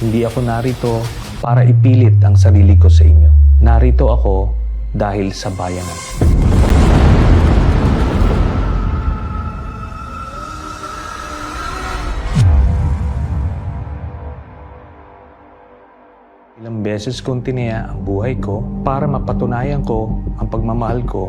Hindi ako narito para ipilit ang sarili ko sa inyo. Narito ako dahil sa bayanan. Ilang beses kong tinaya ang buhay ko para mapatunayan ko ang pagmamahal ko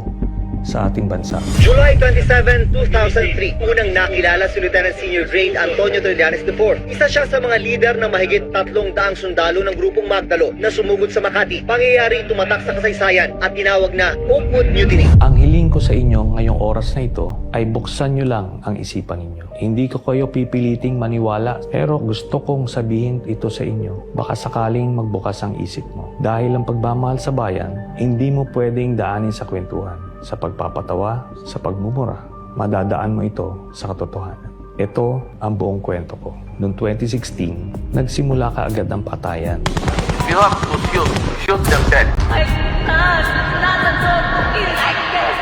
sa ating bansa. July 27, 2003, unang nakilala si Lieutenant Senior Grade Antonio Trillanes IV. Isa siya sa mga lider ng mahigit 300 sundalo ng grupong Magdalo na sumugod sa Makati. Pangyayari tumatak sa kasaysayan at tinawag na Oakwood Mutiny. Ang hiling ko sa inyo ngayong oras na ito ay buksan nyo lang ang isipan ninyo. Hindi ko kayo pipiliting maniwala, pero gusto kong sabihin ito sa inyo. Baka sakaling magbukas ang isip mo. Dahil ang pagmamahal sa bayan, hindi mo pwedeng daanin sa kwentuhan, sa pagpapatawa, sa pagmumura. Madadaan mo ito sa katotohanan. Ito ang buong kwento ko. Noong 2016, nagsimula kaagad ang patayan. You have to shoot them dead. I can't stand to feel like this.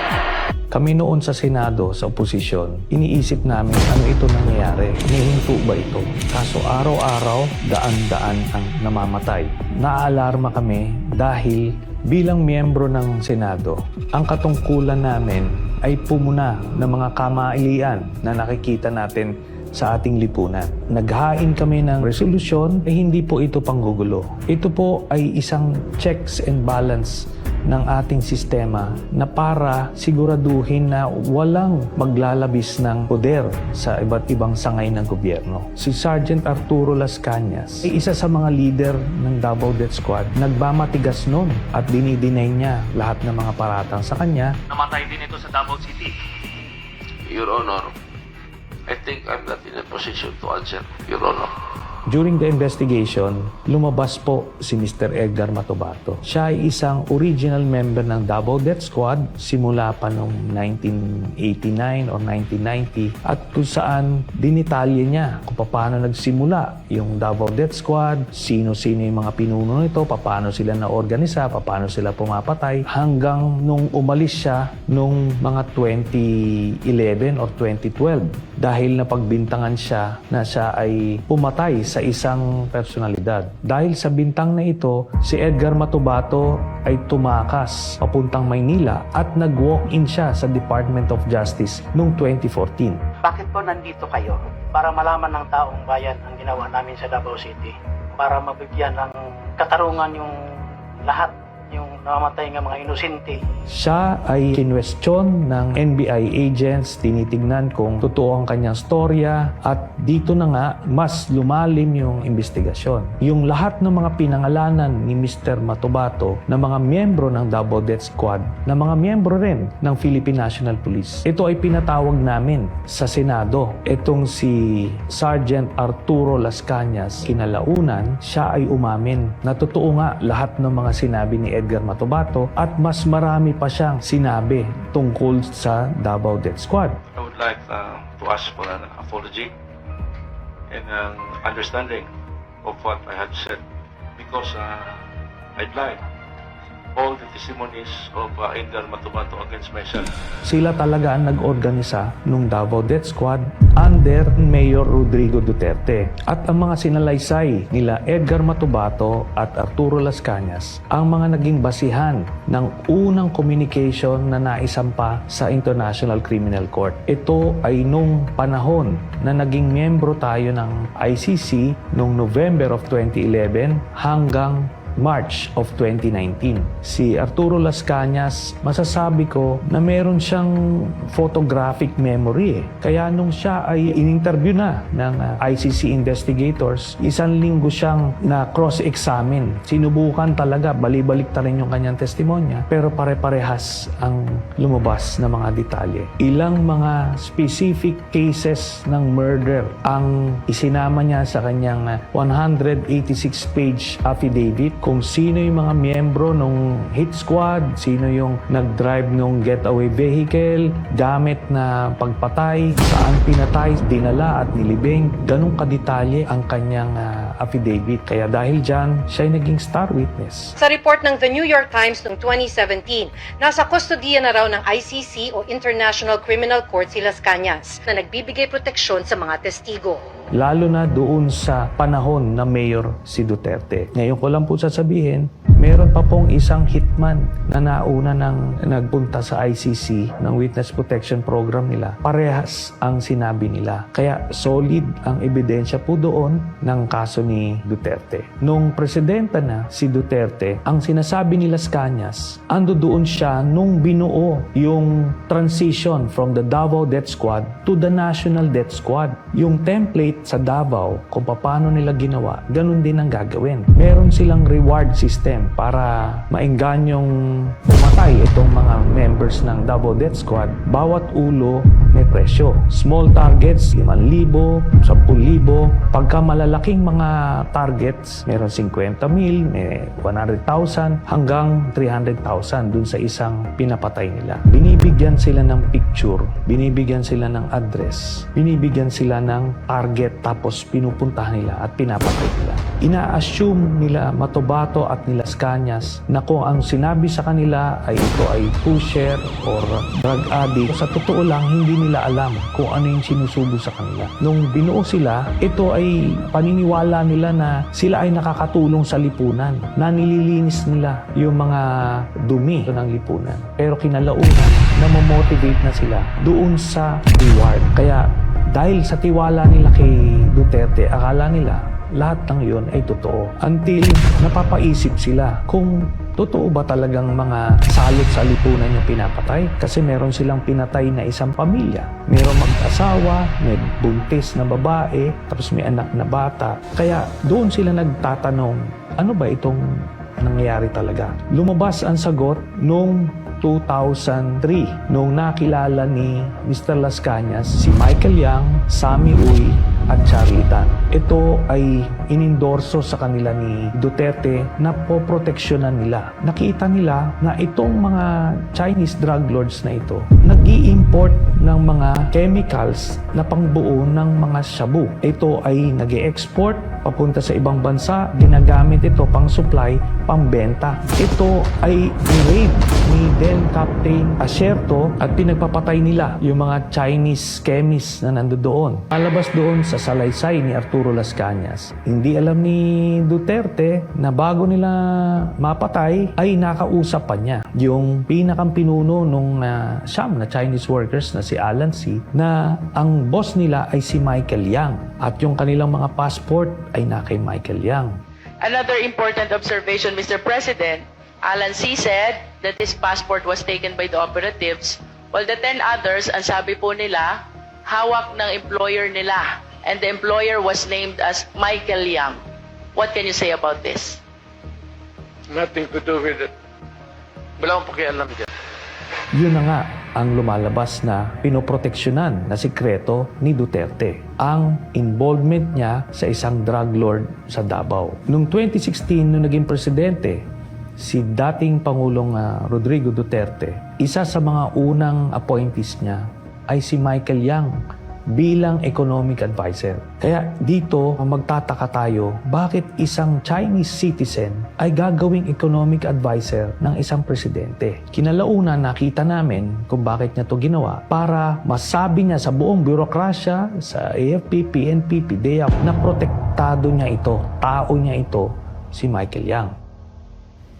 Kami noon sa Senado, sa oposisyon, iniisip namin ano ito nangyayari. Nihinto ba ito? Kaso araw-araw, daan-daan ang namamatay. Naaalarma kami dahil bilang miyembro ng Senado, ang katungkulan namin ay pumuna ng mga kamailian na nakikita natin sa ating lipunan. Naghain kami ng resolusyon, hindi po ito panggugulo. Ito po ay isang checks and balance ng ating sistema na para siguraduhin na walang maglalabis ng poder sa iba't ibang sangay ng gobyerno. Si Sergeant Arturo Las Cañas ay isa sa mga leader ng Davao Death Squad. Nagmamatigas nun at dinidinay niya lahat ng mga paratang sa kanya. Namatay din ito sa Davao City. Your Honor, I think I'm not in a position to answer, Your Honor. During the investigation, lumabas po si Mr. Edgar Matubato. Siya ay isang original member ng Davao Death Squad simula pa noong 1989 or 1990 at kung saan dinitalye niya kung paano nagsimula yung Davao Death Squad, sino-sino yung mga pinuno nito, paano sila na-organisa, paano sila pumapatay, hanggang nung umalis siya nung mga 2011 or 2012 dahil napagbintangan siya na siya ay pumatay sa isang personalidad. Dahil sa bintang na ito, si Edgar Matubato ay tumakas papuntang Maynila at nag-walk-in siya sa Department of Justice noong 2014. Bakit po nandito kayo? Para malaman ng taong bayan ang ginawa namin sa Davao City. Para mabigyan ng katarungan yung lahat, yung namamatay ng mga inosente. Siya ay kinwestiyon ng NBI agents, tinitignan kung totoo ang kanyang storya at dito na nga mas lumalim yung investigasyon. Yung lahat ng mga pinangalanan ni Mr. Matubato na mga miyembro ng Davao Death Squad, na mga miyembro rin ng Philippine National Police, ito ay pinatawag namin sa Senado. Itong si Sergeant Arturo Las Cañas, kinalaunan, siya ay umamin na totoo nga lahat ng mga sinabi ni Edgar Matubato at mas marami pa siyang sinabi tungkol sa Davao Death Squad. I would like to ask for an apology and an understanding of what I have said because I'd like all the testimonies of Edgar Matubato against myself. Sila talaga ang nag-organisa nung Davao Death Squad under Mayor Rodrigo Duterte. At ang mga sinalaysay nila Edgar Matubato at Arturo Las Cañas ang mga naging basihan ng unang communication na naisampa sa International Criminal Court. Ito ay nung panahon na naging miyembro tayo ng ICC noong November of 2011 hanggang March of 2019. Si Arturo Las Cañas, masasabi ko na meron siyang photographic memory. Kaya nung siya ay in-interview na ng ICC investigators, isang linggo siyang na cross-examine. Sinubukan talaga, balibalik ta rin yung kanyang testimonya, pero pare-parehas ang lumabas na mga detalye. Ilang mga specific cases ng murder ang isinama niya sa kanyang 186-page affidavit kung sino yung mga miyembro ng hit squad, sino yung nag-drive ng getaway vehicle, gamit na pagpatay, saan pinatay, dinala at nilibing. Ganong kadetalye ang kanyang affidavit. Kaya dahil dyan, siya ay naging star witness. Sa report ng The New York Times noong 2017, nasa kustodiya na raw ng ICC o International Criminal Court si Las Cañas na nagbibigay proteksyon sa mga testigo. Lalo na doon sa panahon na mayor si Duterte. Ngayon ko lang po sasabihin, meron pa pong isang hitman na nauna ng nagpunta sa ICC ng Witness Protection Program nila. Parehas ang sinabi nila. Kaya solid ang ebidensya po doon ng kaso ni Duterte. Nung presidenta na si Duterte, ang sinasabi ni Las Cañas, ando doon siya nung binuo yung transition from the Davao Death Squad to the National Death Squad. Yung template sa Davao, kung paano nila ginawa, ganun din ang gagawin. Meron silang reward system para maenganyong pumatay itong mga members ng Davao Death Squad. Bawat ulo may presyo. Small targets, 5,000, 10,000. Pagka malalaking mga targets, meron 50,000, may 100,000, hanggang 300,000 dun sa isang pinapatay nila. Binibigyan sila ng picture, binibigyan sila ng address, binibigyan sila ng target, tapos pinupuntahan nila at pinapatay nila. Ina-assume nila Matobato at ni Las Cañas na kung ang sinabi sa kanila ay ito ay pusher or drug addict. Sa totoo lang, hindi nila alam kung ano yung sinusubo sa kanila. Nung binuo sila, ito ay paniniwala nila na sila ay nakakatulong sa lipunan, na nililinis nila yung mga dumi ng lipunan. Pero kinalaunan, namomotivate na sila doon sa reward. Kaya dahil sa tiwala nila kay Duterte, akala nila lahat ng yun ay totoo. Until napapaisip sila kung totoo ba talagang mga salot sa lipunan yung pinapatay? Kasi meron silang pinatay na isang pamilya. Meron mag-asawa, may buntis na babae, tapos may anak na bata. Kaya doon sila nagtatanong, ano ba itong nangyayari talaga? Lumabas ang sagot nung 2003 nung nakilala ni Mr. Las Cañas si Michael Yang, Sammy Uy at Charlie Tan. Ito ay inendorso sa kanila ni Duterte na poproteksyonan nila. Nakita nila na itong mga Chinese drug lords na ito nag-i-import ng mga chemicals na pangbuo ng mga shabu. Ito ay nag-i-export papunta sa ibang bansa, ginagamit ito pang supply, pang benta. Ito ay ni-raid ni then Captain Asierto at pinagpapatay nila yung mga Chinese chemists na nandoon. Palabas doon sa salaysay ni Arturo Las Cañas. Hindi alam ni Duterte na bago nila mapatay ay nakausap pa niya yung pinakang pinuno nung siyam na Chinese workers na si Alan C. na ang boss nila ay si Michael Yang at yung kanilang mga passport ay na kay Michael Yang. Another important observation, Mr. President, Alan C. said that his passport was taken by the operatives, while the 10 others, ang sabi po nila, hawak ng employer nila. And the employer was named as Michael Yang. What can you say about this? Nothing to do with it. Wala akong pakialam dyan. Yun na nga ang lumalabas na pinoproteksyonan na sikreto ni Duterte. Ang involvement niya sa isang drug lord sa Davao. Noong 2016, nung naging presidente, si dating Pangulong Rodrigo Duterte, isa sa mga unang appointees niya ay si Michael Yang bilang economic advisor. Kaya dito magtataka tayo, bakit isang Chinese citizen ay gagawing economic advisor ng isang presidente? Kinalaunan nakita namin kung bakit niya to ginawa para masabi niya sa buong bürokrasya, sa AFP, PNP, PDEA na protektado niya ito, tao niya ito, si Michael Yang.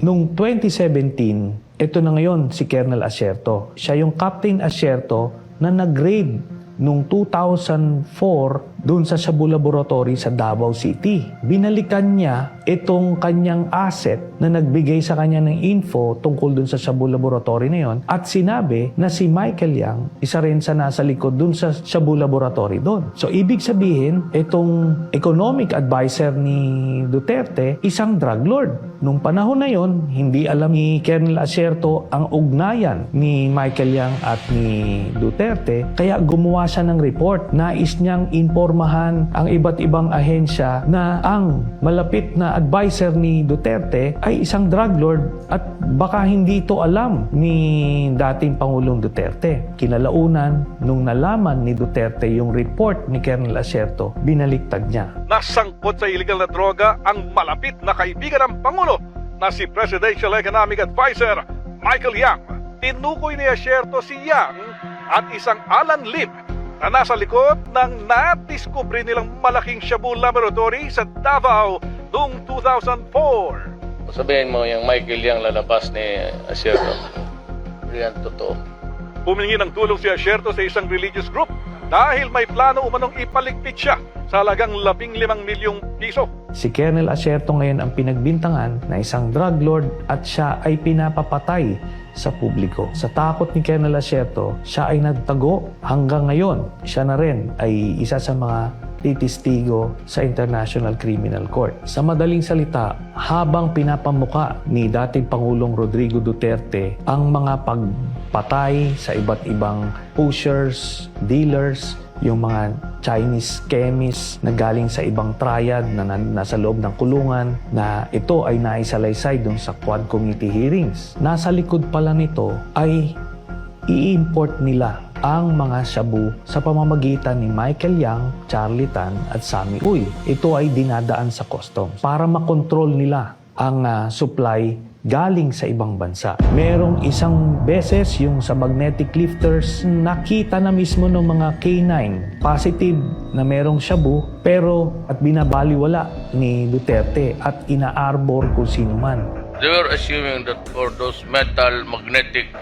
Noong 2017, ito na ngayon si Colonel Asierto. Siya yung Captain Asierto na nag-raid noong 2004 doon sa Shabu Laboratory sa Davao City. Binalikan niya itong kanyang asset na nagbigay sa kanya ng info tungkol doon sa Shabu Laboratory na yon at sinabi na si Michael Yang isa rin sa nasa likod doon sa Shabu Laboratory doon. So ibig sabihin, itong economic advisor ni Duterte, isang drug lord. Nung panahon na yon, hindi alam ni Colonel Asierto ang ugnayan ni Michael Yang at ni Duterte, kaya gumawa siya ng report. Nais niyang iimpormahan ang iba't ibang ahensya na ang malapit na advisor ni Duterte ay isang drug lord at baka hindi ito alam ni dating Pangulong Duterte. Kinalaunan, nung nalaman ni Duterte yung report ni Colonel Acerto, binaliktad niya. Nasangkot sa illegal na droga ang malapit na kaibigan ng Pangulo na si Presidential Economic Advisor Michael Yang. Tinukoy ni Acerto si Yang at isang Alan Lim na nasa likod ng nadiskubre nilang malaking Shabu Laboratory sa Davao noong 2004. Sabihin mo, yung Michael Yang lalabas ni Acerto. Yan, totoo. Humingi ng tulong si Acerto sa isang religious group dahil may plano umanong ipaligpit siya sa halagang 15 milyong piso. Si Colonel Acerto ngayon ang pinagbintangan na isang drug lord at siya ay pinapapatay sa publiko. Sa takot ni Colonel Acerto, siya ay nagtago hanggang ngayon. Siya na rin ay isa sa mga titistigo sa International Criminal Court. Sa madaling salita, habang pinapamuka ni dating Pangulong Rodrigo Duterte ang mga pagpatay sa iba't ibang pushers, dealers, yung mga Chinese chemists na galing sa ibang triad na nasa loob ng kulungan, na ito ay naisalaysay dun sa Quad Committee hearings. Nasa likod pala nito ay i-import nila ang mga shabu sa pamamagitan ni Michael Yang, Charlie Tan at Sammy Uy. Ito ay dinadaan sa customs para makontrol nila ang supply galing sa ibang bansa. Merong isang beses yung sa magnetic lifters, nakita na mismo ng mga K9 positive na merong shabu, pero at binabaliwala ni Duterte at ina-arbor kung sino man. They were assuming that for those metal magnetic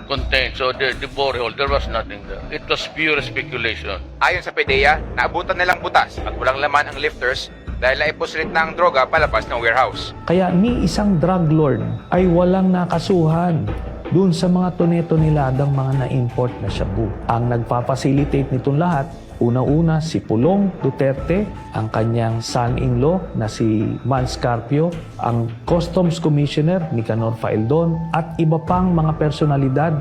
contained, so the borehole, there was nothing there. It was pure speculation. Ayon sa PDEA, naabutan nilang butas at walang laman ang lifters dahil naipusulit na ang droga palabas ng warehouse. Kaya ni isang drug lord ay walang nakasuhan dun sa mga tone-toneladang mga na-import na shabu. Ang nagpapacilitate nitong lahat, una-una si Pulong Duterte, ang kanyang son-in-law na si Mans Carpio, ang Customs Commissioner Nicanor Faeldon, at iba pang mga personalidad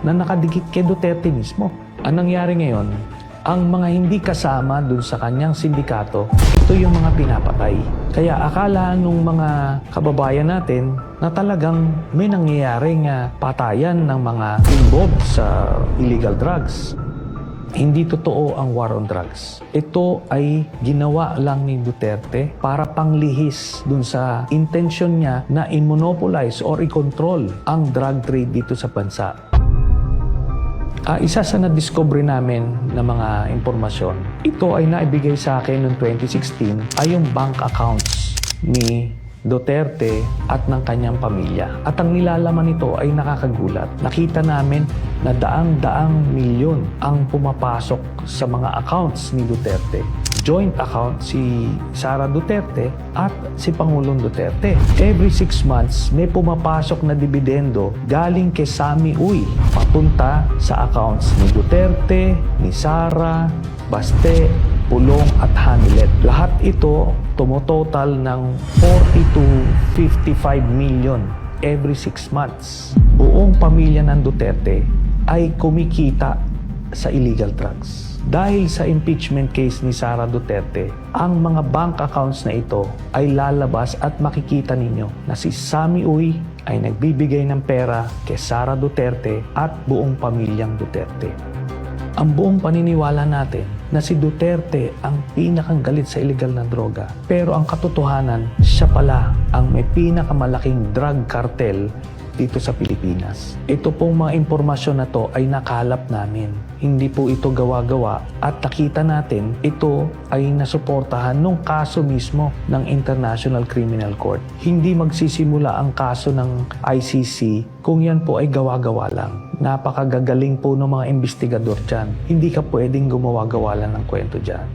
na nakadikit kay Duterte mismo. Ang nangyari ngayon, ang mga hindi kasama dun sa kanyang sindikato, ito yung mga pinapatay. Kaya akala nung mga kababayan natin na talagang may nangyayaring patayan ng mga involved sa illegal drugs. Hindi totoo ang war on drugs. Ito ay ginawa lang ni Duterte para panglihis dun sa intensyon niya na i-monopolize or i-control ang drug trade dito sa bansa. Isa sa na-discover namin na mga impormasyon, ito ay naibigay sa akin noong 2016, ay yung bank accounts ni Duterte at ng kanyang pamilya. At ang nilalaman nito ay nakakagulat. Nakita namin na daang-daang milyon ang pumapasok sa mga accounts ni Duterte. Joint account si Sara Duterte at si Pangulong Duterte. Every 6 months, may pumapasok na dividendo galing kay Sammy Uy papunta sa accounts ni Duterte, ni Sara, Baste, Pulong at Hanilet. Lahat ito tumototal ng 40 to 55 million every 6 months. Buong pamilya ng Duterte ay kumikita sa illegal drugs. Dahil sa impeachment case ni Sara Duterte, ang mga bank accounts na ito ay lalabas at makikita ninyo na si Sammy Uy ay nagbibigay ng pera kay Sara Duterte at buong pamilyang Duterte. Ang buong paniniwala natin na si Duterte ang pinakang galit sa illegal na droga. Pero ang katotohanan, siya pala ang may pinakamalaking drug cartel dito sa Pilipinas. Ito pong mga impormasyon na to ay nakalap namin. Hindi po ito gawa-gawa at nakita natin ito ay nasuportahan nung kaso mismo ng International Criminal Court. Hindi magsisimula ang kaso ng ICC kung yan po ay gawa-gawa lang. Napakagagaling po ng mga investigador dyan. Hindi ka pwedeng gumawa-gawa lang ng kwento dyan.